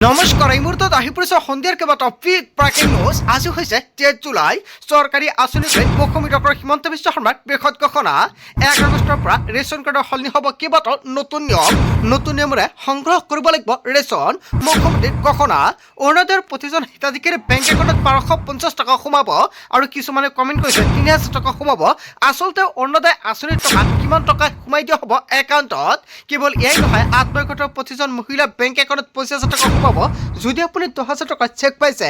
নমস্কাৰ এই মুহূৰ্তত আহি পৰিছে সন্ধিয়াৰ কেইবাটাও ব্ৰেকিং নিউজ। আজি হৈছে 13 জুলাই। চৰকাৰী আঁচনিক লৈ মুখ্যমন্ত্ৰী ডক্টৰ হিমন্ত বিশ্ব শৰ্মাৰ বৃহৎ ঘোষণা। 1 আগষ্টৰ পৰা ৰেচন কাৰ্ডৰ সলনি হ'ব কেইবাটাও নতুন নিয়ম। নতুন নিয়মেৰে সংগ্ৰহ কৰিব লাগিব ৰেচন। মুখ্যমন্ত্ৰীৰ ঘোষণা। অৰুণোদয়ৰ প্ৰতিজন হিতাধিকাৰী বেংক একাউণ্টত 1250 টকা সোমাব আৰু কিছুমানে কমেণ্ট কৰিছে 3000 টকা সোমাব। আচলতে অৰুণোদয় আঁচনিৰ টকা কিমান টকা সোমাই দিয়া হ'ব একাউণ্টত? কেৱল এয়াই নহয়, আত্মসহায়ক প্ৰতিজন মহিলা বেংক একাউণ্টত 25,000 টকা সোমাব। যদি আপুনি 10,000 টকা চেক পাইছে,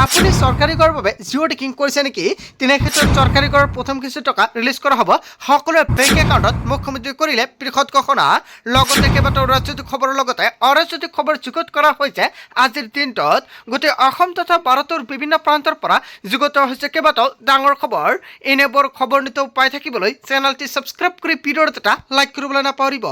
আপুনি চৰকাৰী কৰৰ বাবে জিৰ' টিকিং কৰিছে নেকি? তেনে ক্ষেত্ৰত চৰকাৰী কৰৰ প্ৰথম কিছু টকা ৰিলিজ কৰা হ'ব সকলোৰে বেংক একাউণ্টত। মুখ্যমন্ত্ৰী কৰিলে বৃহৎ ঘোষণা। লগতে কেইবাটাও ৰাজনৈতিক খবৰৰ লগতে অৰাজনৈতিক খবৰ যুগুত কৰা হৈছে আজিৰ দিনটোত। গোটেই অসম তথা ভাৰতৰ বিভিন্ন প্ৰান্তৰ পৰা যুগুত হৈছে কেইবাটাও ডাঙৰ খবৰ। এনেবোৰ খবৰ নিতৌ পাই থাকিবলৈ চেনেলটি ছাবস্ক্ৰাইব কৰি ভিডিঅ'ত এটা লাইক কৰিবলৈ নাপাহৰিব।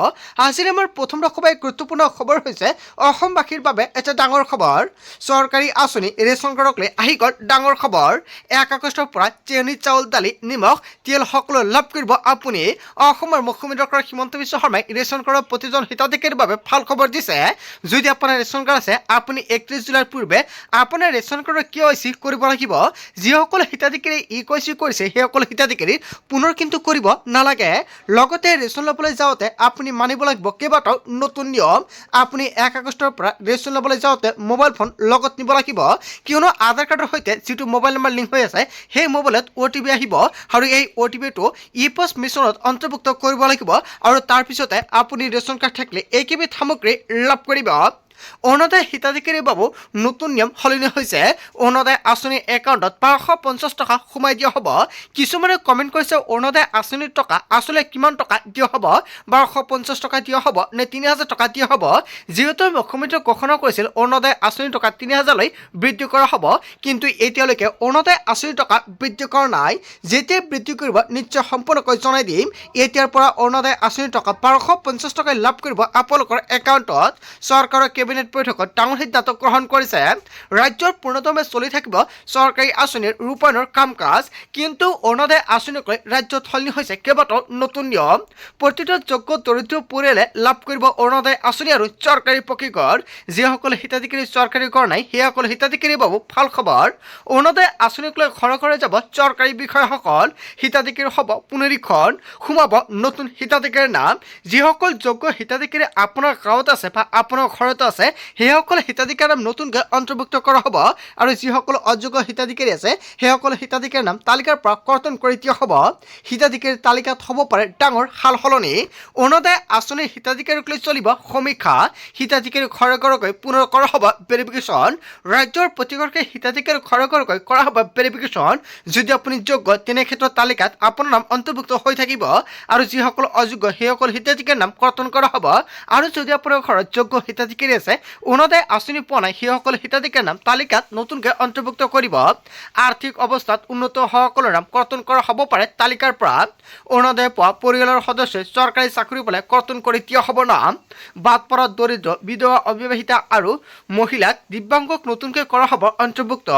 আজিৰ আমাৰ প্ৰথম খুবেই গুৰুত্বপূৰ্ণ খবৰ হৈছে অসমবাসীৰ বাবে এটা ডাঙৰ খবৰ। চৰকাৰী আঁচনি ৰেচন কাৰ্ডক লৈ আহি গ'ল ডাঙৰ খবৰ। 1 আগষ্টৰ পৰা চেনি, চাউল, দালি, নিমখ, তেল সকলো লাভ কৰিব আপুনি। অসমৰ মুখ্যমন্ত্ৰী ডক্টৰ হিমন্ত বিশ্ব শৰ্মাই ৰেচন কাৰ্ডৰ প্ৰতিজন হিতাধিকাৰীৰ বাবে ভাল খবৰ দিছে। যদি আপোনাৰ ৰেচন কাৰ্ড আছে, আপুনি 31 জুলাইৰ পূৰ্বে আপোনাৰ ৰেচন কাৰ্ডৰ KYC কৰিব লাগিব। যিসকল হিতাধিকাৰী KYC কৰিছে সেইসকল হিতাধিকাৰী পুনৰ কিন্তু কৰিব নালাগে। লগতে ৰেচন ল'বলৈ যাওঁতে আপুনি মানিব লাগিব কেইবাটাও নতুন নিয়ম। আপুনি 1 আগষ্টৰ পৰা ৰেচন ল'বলৈ যাওঁতে মোবাইল ফোন লগত নিব লাগিব, কিয়নো আধাৰ কাৰ্ডৰ সৈতে যিটো মোবাইল নম্বৰ লিংক হৈ আছে সেই মোবাইলত OTP আহিব আৰু এই OTPটো ই-পছ মিছনত অন্তৰ্ভুক্ত কৰিব লাগিব আৰু তাৰপিছতে আপুনি ৰেচন কাৰ্ড থাকিলে এইকেইবিধ সামগ্ৰী লাভ কৰিব। অৰুণোদয় হিতাধিকাৰীৰ বাবে নতুন নিয়ম সলনি হৈছে। অৰুণোদয় আঁচনিৰ একাউণ্টত 1250 টকা সোমাই দিয়া হ'ব। কিছুমানে কমেণ্ট কৰিছে অৰুণোদয় আঁচনিৰ টকা আচলতে কিমান টকা দিয়া হ'ব? 1250 টকা দিয়া হ'ব নে 3000 টকা দিয়া হ'ব? যিহেতু মুখ্যমন্ত্ৰীয়ে ঘোষণা কৰিছিল অৰুণোদয় আঁচনিৰ টকা 3000লৈ বৃদ্ধি কৰা হ'ব, কিন্তু এতিয়ালৈকে অৰুণোদয় আঁচনিৰ টকা বৃদ্ধি কৰা নাই। যেতিয়াই বৃদ্ধি কৰিব নিশ্চয় সম্পূৰ্ণকৈ জনাই দিম। এতিয়াৰ পৰা অৰুণোদয় আঁচনিৰ টকা 1250 টকাই লাভ কৰিব আপোনালোকৰ একাউণ্টত। চৰকাৰৰ কেবিনেট বৈঠকত ডাঙৰ সিদ্ধান্ত গ্ৰহণ কৰিছে। ৰাজ্যৰ পূৰ্ণতমে চলি থাকিব চৰকাৰী আঁচনিৰ ৰূপায়ণৰ কাম কাজ, কিন্তু অৰুণোদয় আঁচনিক লৈ ৰাজ্যত সলনি হৈছে কেইবাটাও নতুন নিয়ম। প্ৰতিটো যোগ্য দৰিদ্ৰ পৰিয়ালে লাভ কৰিব অৰুণোদয় আঁচনি আৰু চৰকাৰী পকীঘৰ। যিসকল হিতাধিকাৰী চৰকাৰী ঘৰ নাই সেইসকল হিতাধিকাৰীৰ বাবে ভাল খবৰ। অৰুণোদয় আঁচনিক লৈ ঘৰে ঘৰে যাব চৰকাৰী বিষয়াসকল। হিতাধিকাৰী হ'ব পুনৰীক্ষণ, সোমাব নতুন হিতাধিকাৰীৰ নাম। যিসকল যোগ্য হিতাধিকাৰী আপোনাৰ গাঁৱত আছে বা আপোনাৰ ঘৰত আছে সেইসকল হিতাধিকাৰীৰ নাম নতুনকৈ অন্তৰ্ভুক্ত কৰা হ'ব আৰু যিসকল অযোগ্য হিতাধিকাৰী আছে সেইসকল হিতাধিকাৰীৰ নাম তালিকাৰ পৰা কৰ্তন কৰি দিয়া হ'ব। হিতাধিকাৰীৰ তালিকাত হ'ব পাৰে ডাঙৰ সাল সলনি। অৰুণোদয় আঁচনিৰ হিতাধিকাৰীক লৈ চলিব সমীক্ষা। হিতাধিকাৰী ঘৰে ঘৰকৈ পুনৰ কৰা হ'ব ভেৰিফিকেশ্যন। ৰাজ্যৰ প্ৰতিগৰাকী হিতাধিকাৰী ঘৰে ঘৰকৈ কৰা হ'ব ভেৰিফিকেশ্যন। যদি আপুনি যোগ্য তেনে ক্ষেত্ৰত তালিকাত আপোনাৰ নাম অন্তৰ্ভুক্ত হৈ থাকিব আৰু যিসকল অযোগ্য সেইসকল হিতাধিকাৰীৰ নাম কৰ্তন কৰা হ'ব। আৰু যদি আপোনাৰ ঘৰত যোগ্য হিতাধিকাৰী আছে, অৰুণোদয় আঁচনি পোৱা নাই সেইসকল হিতাধিকাৰীৰ নাম তালিকাত নতুনকৈ অন্তৰ্ভুক্ত কৰিব। আৰ্থিক অৱস্থাত উন্নত হোৱাসকলৰ নাম কৰ্তন কৰা হ'ব পাৰে তালিকাৰ পৰা। অৰুণোদয় পোৱা পৰিয়ালৰ সদস্যই চৰকাৰী চাকৰি পালে কৰ্তন কৰি দিয়া হ'ব নাম। বাদ পৰা দৰিদ্ৰ, বিধৱা, অবিবাহিতা আৰু মহিলাক, দিব্যাংগক নতুনকৈ কৰা হ'ব অন্তৰ্ভুক্ত।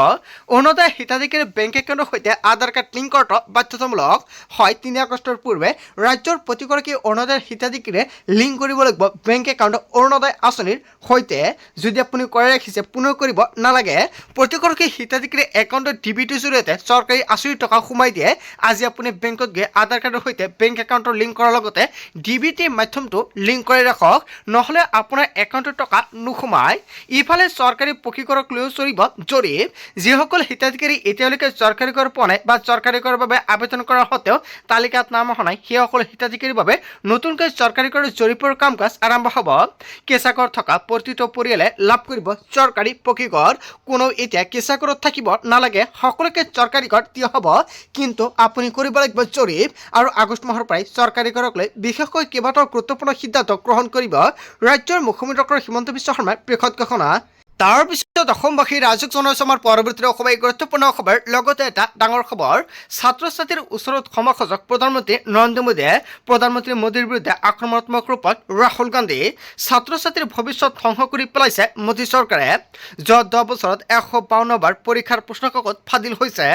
অৰুণোদয় হিতাধিকাৰী বেংক একাউণ্টৰ সৈতে আধাৰ কাৰ্ড লিংক কৰাটো বাধ্যতামূলক হয়। 3 আগষ্টৰ পূৰ্বে ৰাজ্যৰ প্ৰতিগৰাকী অৰুণোদয় হিতাধিকাৰীয়ে লিংক কৰিব লাগিব বেংক একাউণ্ট অৰুণোদয় আঁচনিৰ সৈতে। যদি আপুনি কৰি ৰাখিছে পুনৰ কৰিব নালাগে। প্ৰতিগৰাকী হিতাধিকাৰী একাউণ্টৰ DBTৰ জৰিয়তে চৰকাৰী আঁচনিৰ টকা সোমাই দিয়ে। আজি আপুনি বেংকত গৈ আধাৰ কাৰ্ডৰ সৈতে বেংক একাউণ্টৰ লিংক কৰাৰ লগতে DBT মাধ্যমটো লিংক কৰি ৰাখক, নহ'লে আপোনাৰ একাউণ্টৰ টকা নোসোমায়। ইফালে চৰকাৰী পকীঘৰক লৈও চলিব জৰীপ। যিসকল হিতাধিকাৰী এতিয়ালৈকে চৰকাৰী ঘৰ পোৱা নাই বা চৰকাৰী ঘৰৰ বাবে আবেদন কৰাৰ সত্ত্বেও তালিকাত নাম অহা নাই সেইসকল হিতাধিকাৰীৰ বাবে নতুনকৈ চৰকাৰী ঘৰৰ জৰীপৰ কাম কাজ আৰম্ভ হ'ব। কেঁচা ঘৰ থকা প্ৰতিটো পৰিয়ালে লাভ কৰিব চৰকাৰী পকীঘৰ। কোনো এতিয়া কেঁচা ঘৰত থাকিব নালাগে, সকলোকে চৰকাৰী ঘৰ দিয়া হ'ব, কিন্তু আপুনি কৰিব লাগিব জৰীপ। আৰু আগষ্ট মাহৰ পৰাই চৰকাৰী ঘৰক লৈ বিশেষকৈ কেইবাটাও গুৰুত্বপূৰ্ণ সিদ্ধান্ত গ্ৰহণ কৰিব ৰাজ্যৰ মুখ্যমন্ত্ৰী ডক্টৰ হিমন্ত বিশ্ব শৰ্মাৰ বৃহৎ ঘোষণা। তাৰপিছত অসমবাসী ৰাজক জনাইছোঁ আমাৰ পৰৱৰ্তী খুবেই গুৰুত্বপূৰ্ণ খবৰ। লগতে এটা ডাঙৰ খবৰ, ছাত্ৰ ছাত্ৰীৰ ওচৰত ক্ষমা খোজক প্ৰধানমন্ত্ৰী নৰেন্দ্ৰ মোদীয়ে। প্ৰধানমন্ত্ৰী মোদীৰ বিৰুদ্ধে আক্ৰমণাত্মক ৰূপত ৰাহুল গান্ধী। ছাত্ৰ ছাত্ৰীৰ ভৱিষ্যত ধ্বংস কৰি পেলাইছে মোদী চৰকাৰে। যোৱা 10 বছৰত 152 বাৰ পৰীক্ষাৰ প্ৰশ্নকাকত ফাদিল হৈছে,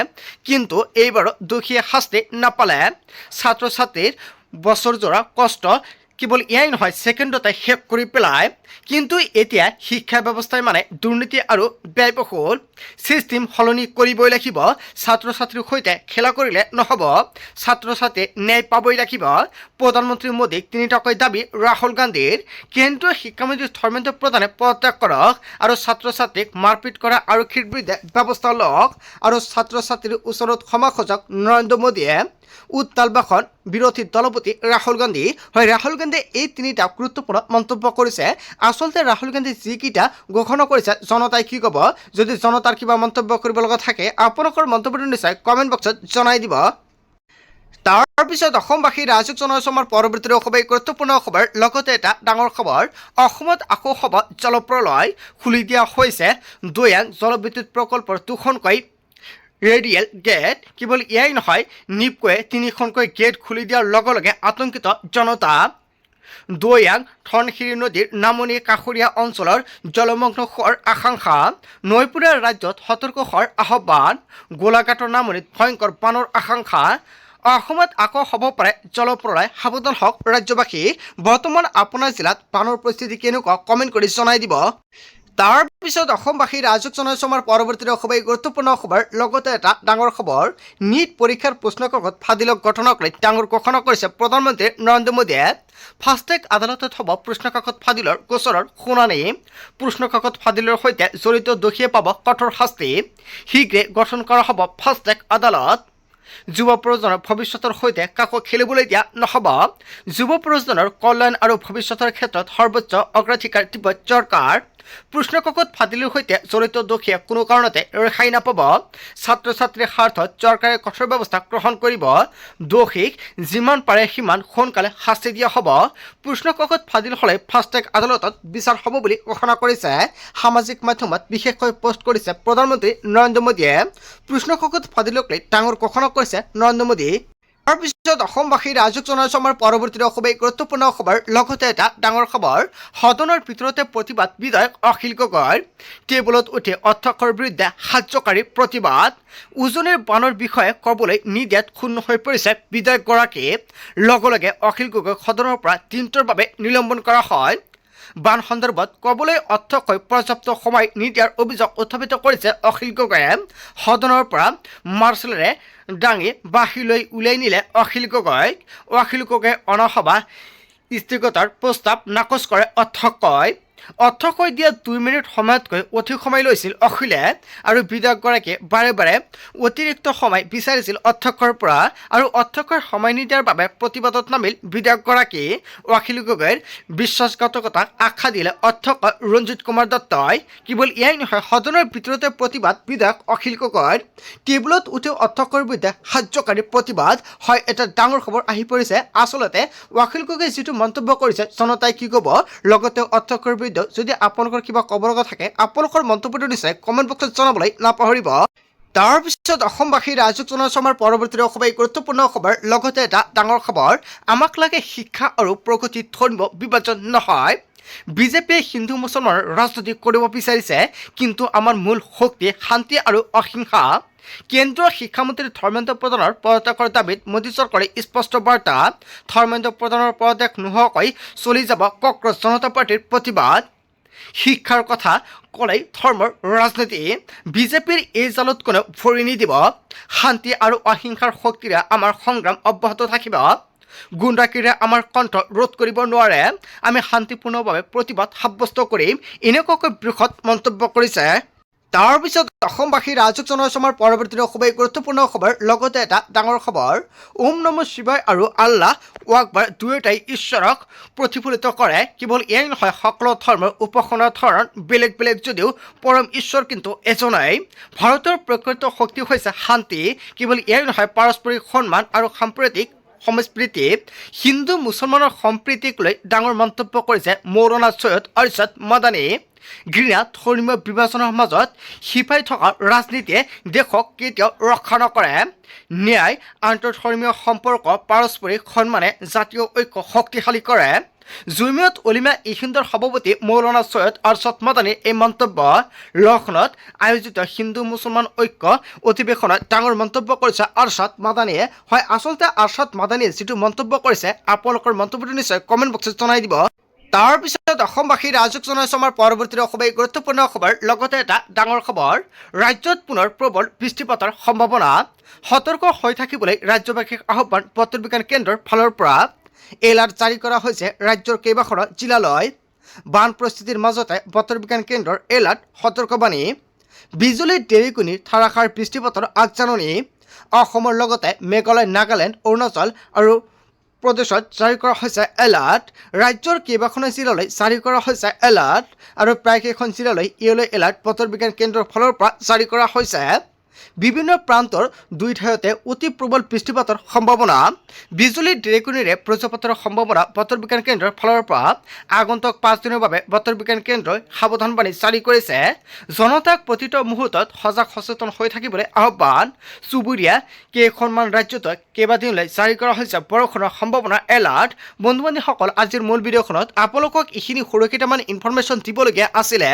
কিন্তু এইবাৰো দোষীয়ে শাস্তি নাপালে। ছাত্ৰ ছাত্ৰীৰ বছৰজোৰা কষ্ট কেৱল এয়াই নহয় ছেকেণ্ডতে শেষ কৰি পেলায় কিন্তু এতিয়া শিক্ষা ব্যৱস্থাই মানে দুৰ্নীতি আৰু ব্যয়বহুল ছিষ্টেম সলনি কৰিবই লাগিব ছাত্ৰ ছাত্ৰীৰ সৈতে খেলা কৰিলে নহ'ব ছাত্ৰ ছাত্ৰীয়ে ন্যায় পাবই লাগিব প্ৰধানমন্ত্ৰী মোদীক তিনিটাকৈ দাবী ৰাহুল গান্ধীৰ কেন্দ্ৰীয় শিক্ষামন্ত্ৰী ধৰ্মেন্দ্ৰ প্ৰধানে পদত্যাগ কৰক আৰু ছাত্ৰ ছাত্ৰীক মাৰপিট কৰা আৰক্ষীৰ বিৰুদ্ধে ব্যৱস্থা লওক আৰু ছাত্ৰ ছাত্ৰীৰ ওচৰত ক্ষমা খোজক নৰেন্দ্ৰ মোদীয়ে উত্তাল ভাষণ বিৰোধী দলপতি ৰাহুল গান্ধী হয় ৰাহুল গান্ধীয়ে এই তিনিটা গুৰুত্বপূৰ্ণ মন্তব্য কৰিছে আচলতে ৰাহুল গান্ধী যিকেইটা ঘোষণা কৰিছে জনতাই কি ক'ব যদি জনতাৰ কিবা মন্তব্য কৰিব লগা থাকে আপোনালোকৰ মন্তব্যটো নিশ্চয় কমেণ্ট বক্সত জনাই দিব তাৰপিছত অসমবাসী ৰাজক জনসমাৰ পৰৱৰ্তী অসমৰ গুৰুত্বপূৰ্ণ খবৰ লগতে এটা ডাঙৰ খবৰ অসমত আকৌ হ'ব জলপ্ৰলয় খুলি দিয়া হৈছে দৈয়াং জলবিদ্যুৎ প্ৰকল্পৰ দুখনকৈ ৰেডিয়েল গেট কেৱল এয়াই নহয় নিপকোৱে তিনিখনকৈ গেট খুলি দিয়াৰ লগে লগে আতংকিত জনতা দৈয়াং ধনশিৰি নদীৰ নামনি কাষৰীয়া অঞ্চলৰ জলমগ্ন হোৱাৰ আশংকা নৈপৰীয়া ৰাজ্যত সতৰ্ক হোৱাৰ আহ্বান গোলাঘাটৰ নামনিত ভয়ংকৰ বানৰ আশংকা অসমত আকৌ হ'ব পাৰে জলপ্ৰলয় সাৱধান হওক ৰাজ্যবাসী বৰ্তমান আপোনাৰ জিলাত বানৰ পৰিস্থিতি কেনেকুৱা কমেণ্ট কৰি জনাই দিব তাৰপিছত অসমবাসী ৰাজক জনসমাৰ পৰৱৰ্তী অসমৰ গুৰুত্বপূৰ্ণ খবৰ লগতে এটা ডাঙৰ খবৰ নীট পৰীক্ষাৰ প্ৰশ্নকাকত ফাদিলক ঘটনাক লৈ ডাঙৰ ঘোষণা কৰিছে প্ৰধানমন্ত্ৰী নৰেন্দ্ৰ মোদীয়ে ফাষ্টেগ আদালতত হ'ব প্ৰশ্নকাকত ফাদিলৰ গোচৰৰ শুনানি প্ৰশ্নকাকত ফাদিলৰ সৈতে জড়িত দোষীয়ে পাব কঠোৰ শাস্তি শীঘ্ৰে গঠন কৰা হ'ব ফাষ্টেগ আদালত যুৱ প্ৰজন্মৰ ভৱিষ্যতৰ সৈতে কাকো খেলিবলৈ দিয়া নহ'ব যুৱ প্ৰজন্মৰ কল্যাণ আৰু ভৱিষ্যতৰ ক্ষেত্ৰত সৰ্বোচ্চ অগ্ৰাধিকাৰ দিব চৰকাৰ প্ৰশ্নকাকত ফাদিলৰ সৈতে জড়িত দোষীয়ে কোনো কাৰণতে ৰেহাই নাপাব ছাত্ৰ ছাত্ৰীৰ স্বাৰ্থত চৰকাৰে কঠোৰ ব্যৱস্থা গ্ৰহণ কৰিব দোষীক যিমান পাৰে সিমান সোনকালে শাস্তি দিয়া হ'ব প্ৰশ্নকাকত ফাদিল হ'লে ফাষ্টেগ আদালতত বিচাৰ হ'ব বুলি ঘোষণা কৰিছে সামাজিক মাধ্যমত বিশেষকৈ পোষ্ট কৰিছে প্ৰধানমন্ত্ৰী নৰেন্দ্ৰ মোদীয়ে প্ৰশ্নকাকত ফাদিলক লৈ ডাঙৰ ঘোষণা কৰিছে নৰেন্দ্ৰ মোদী তাৰপিছত অসমবাসী ৰাজক জনসমাৰ পৰৱৰ্তী অসমৰ গুৰুত্বপূৰ্ণ খবৰ লগতে এটা ডাঙৰ খবৰ সদনৰ ভিতৰতে প্ৰতিবাদ বিধায়ক অখিল গগৈৰ টেবুলত উঠি অধ্যক্ষৰ বিৰুদ্ধে সাহায্যকাৰী প্ৰতিবাদ উজনিৰ বানৰ বিষয়ে ক'বলৈ নিদিয়াত ক্ষুণ্ণ হৈ পৰিছে বিধায়কগৰাকী লগে লগে অখিল গগৈক সদনৰ পৰা দিনটোৰ বাবে নিলম্বন কৰা হয় বান সন্দৰ্ভত ক'বলৈ অধ্যক্ষই পৰ্যাপ্ত সময় নিদিয়াৰ অভিযোগ উত্থাপিত কৰিছে অখিল গগৈয়ে সদনৰ পৰা মাৰ্চেলেৰে দাঙি বাহিৰলৈ উলিয়াই নিলে অখিল গগৈয়ে অনাসভা স্থগিতৰ প্ৰস্তাৱ নাকচ কৰে অধ্যক্ষই দিয়া 2 মিনিট সময়তকৈ অধিক সময় লৈছিল অখিলে আৰু বিধায়কগৰাকীয়ে বাৰে বাৰে অতিৰিক্ত সময় বিচাৰিছিল অধ্যক্ষৰ পৰা আৰু অধ্যক্ষই সময় নিদিয়াৰ বাবে প্ৰতিবাদত নামিল বিধায়কগৰাকী অখিল গগৈৰ বিশ্বাসঘাতকতাক আখ্যা দিলে অধ্যক্ষ ৰঞ্জিত কুমাৰ দত্তই কেৱল এয়াই নহয় সদনৰ ভিতৰতে প্ৰতিবাদ বিধায়ক অখিল গগৈৰ টেবুলত উঠি অধ্যক্ষৰ বিৰুদ্ধে সাহায্যকাৰী প্ৰতিবাদ হয় এটা ডাঙৰ খবৰ আহি পৰিছে আচলতে অখিল গগৈয়ে যিটো মন্তব্য কৰিছে জনতাই কি ক'ব লগতে অধ্যক্ষৰ বিৰুদ্ধে যদি আপোনালোকৰ কিবা ক'ব লগা থাকে আপোনালোকৰ মন্তব্যটো নিশ্চয় কমেণ্ট বক্সত জনাবলৈ নাপাহৰিব তাৰপিছত অসমবাসী ৰাজক জনসমাৰ পৰৱৰ্তী অসমৰ গুৰুত্বপূৰ্ণ খবৰ লগতে এটা ডাঙৰ খবৰ আমাক লাগে শিক্ষা আৰু প্ৰগতি ধৰ্ম বিভাজন নহয় বিজেপিয়ে হিন্দু মুছলমানৰ ৰাজনীতি কৰিব বিচাৰিছে কিন্তু আমাৰ মূল শক্তি শান্তি আৰু অহিংসা কেন্দ্ৰীয় শিক্ষামন্ত্ৰী ধৰ্মেন্দ্ৰ প্ৰধানৰ পদত্যাগৰ দাবীত মোদী চৰকাৰে স্পষ্ট বাৰ্তা ধৰ্মেন্দ্ৰ প্ৰধানৰ পদত্যাগ নোহোৱাকৈ চলি যাব কংগ্ৰেছ জনতা পাৰ্টিৰ প্ৰতিবাদ শিক্ষাৰ কথা ক'লেই ধৰ্মৰ ৰাজনীতি বিজেপিৰ এই জালত কোনেও ভৰি নিদিব শান্তি আৰু অহিংসাৰ শক্তিৰে আমাৰ সংগ্ৰাম অব্যাহত থাকিব গুণ্ডাগিৰিয়ে আমাৰ কণ্ঠ ৰোধ কৰিব নোৱাৰে আমি শান্তিপূৰ্ণভাৱে প্ৰতিবাদ সাব্যস্ত কৰিম এনেকুৱাকৈ বৃহৎ মন্তব্য কৰিছে তাৰপিছত অসমবাসী ৰাজক জনসমাৰ পৰৱৰ্তী অসমৰ গুৰুত্বপূৰ্ণ খবৰ লগতে এটা ডাঙৰ খবৰ ওম নমঃ শিৱায় আৰু আল্লাহ আকবৰ দুয়োটাই ঈশ্বৰক প্ৰতিফলিত কৰে কেৱল এয়াই নহয় সকলো ধৰ্মৰ উপাসনাৰ ধৰণ বেলেগ বেলেগ যদিও পৰম ঈশ্বৰ কিন্তু এজনেই ভাৰতৰ প্ৰকৃত শক্তি হৈছে শান্তি কেৱল এয়াই নহয় পাৰস্পৰিক সন্মান আৰু সাম্প্ৰতিক সংস্কৃতি হিন্দু মুছলমানৰ সম্প্ৰীতিক লৈ ডাঙৰ মন্তব্য কৰিছে মৌলানা সৈয়দ আৰছাদ মাদানী ঘৃণা ধৰ্মীয় বিভাজনৰ মাজত সিপাই থকা ৰাজনীতিয়ে দেশক কেতিয়াও ৰক্ষা নকৰে। ন্যায়, আন্তঃধৰ্মীয় সম্পৰ্ক, পাৰস্পৰিক সন্মানে জাতীয় ঐক্য শক্তিশালী কৰে। জমিয়ত উলেমা ই হিন্দৰ সভাপতি মৌলানা সৈয়দ আৰশ্বদ মাদানীৰ এই মন্তব্য লক্ষ্ণৌত আয়োজিত হিন্দু মুছলমান ঐক্য অধিৱেশনত ডাঙৰ মন্তব্য কৰিছে আৰশ্বদ মাদানীয়ে। হয়, আচলতে আৰশ্বদ মাদানীয়ে যিটো মন্তব্য কৰিছে আপোনালোকৰ মন্তব্যটো নিশ্চয় কমেণ্ট বক্সত জনাই দিব। তাৰপিছত অসমবাসী ৰাজক জনাইছো আমাৰ পৰৱৰ্তী খুবেই গুৰুত্বপূৰ্ণ খবৰ। লগতে এটা ডাঙৰ খবৰ, ৰাজ্যত পুনৰ প্ৰবল বৃষ্টিপাতৰ সম্ভাৱনা। সতৰ্ক হৈ থাকিবলৈ ৰাজ্যবাসীক আহ্বান বতৰ বিজ্ঞান কেন্দ্ৰৰ ফালৰ পৰা। এলাৰ্ট জাৰি কৰা হৈছে ৰাজ্যৰ কেইবাখনো জিলালৈ। বান পৰিস্থিতিৰ মাজতে বতৰ বিজ্ঞান কেন্দ্ৰৰ এলাৰ্ট সতৰ্কবাণী। বিজুলী ঢেৰেকণিৰ ধাৰাসাৰ বৃষ্টিপাতৰ আগজাননী। অসমৰ লগতে মেঘালয়, নাগালেণ্ড, অৰুণাচল আৰু প্ৰদেশত জাৰি কৰা হৈছে এলাৰ্ট। ৰাজ্যৰ কেইবাখনো জিলালৈ জাৰি কৰা হৈছে এলাৰ্ট আৰু প্ৰায়কেইখন জিলালৈ ইয়েলো এলাৰ্ট বতৰ বিজ্ঞান কেন্দ্ৰৰ ফালৰ পৰা জাৰি কৰা হৈছে। বিভিন্ন প্ৰান্তৰ দুই ঠাইতে অতি প্ৰবল বৃষ্টিপাতৰ সম্ভাৱনা। বিজুলী ঢেৰেকণিৰে বজ্ৰপাতৰ সম্ভাৱনা বতৰ বিজ্ঞান কেন্দ্ৰৰ ফালৰ পৰা। আগন্তুক 5 দিনৰ বাবে বতৰ বিজ্ঞান কেন্দ্ৰই সাৱধানবাণী জাৰি কৰিছে। জনতাক প্ৰতিটো মুহূৰ্তত সজাগ সচেতন হৈ থাকিবলৈ আহ্বান। চুবুৰীয়া কেইখনমান ৰাজ্যত কেইবাদিনলৈ জাৰি কৰা হৈছে বৰষুণৰ সম্ভাৱনা এলাৰ্ট। বন্ধু বান্ধৱীসকল, আজিৰ মূল ভিডিঅ'খনত আপোনালোকক এইখিনি সৰু কেইটামান ইনফৰমেশ্যন দিবলগীয়া আছিলে।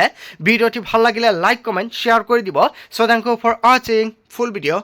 ভিডিঅ'টি ভাল লাগিলে লাইক, কমেণ্ট, শ্বেয়াৰ কৰি দিব। So thank you for watching full video.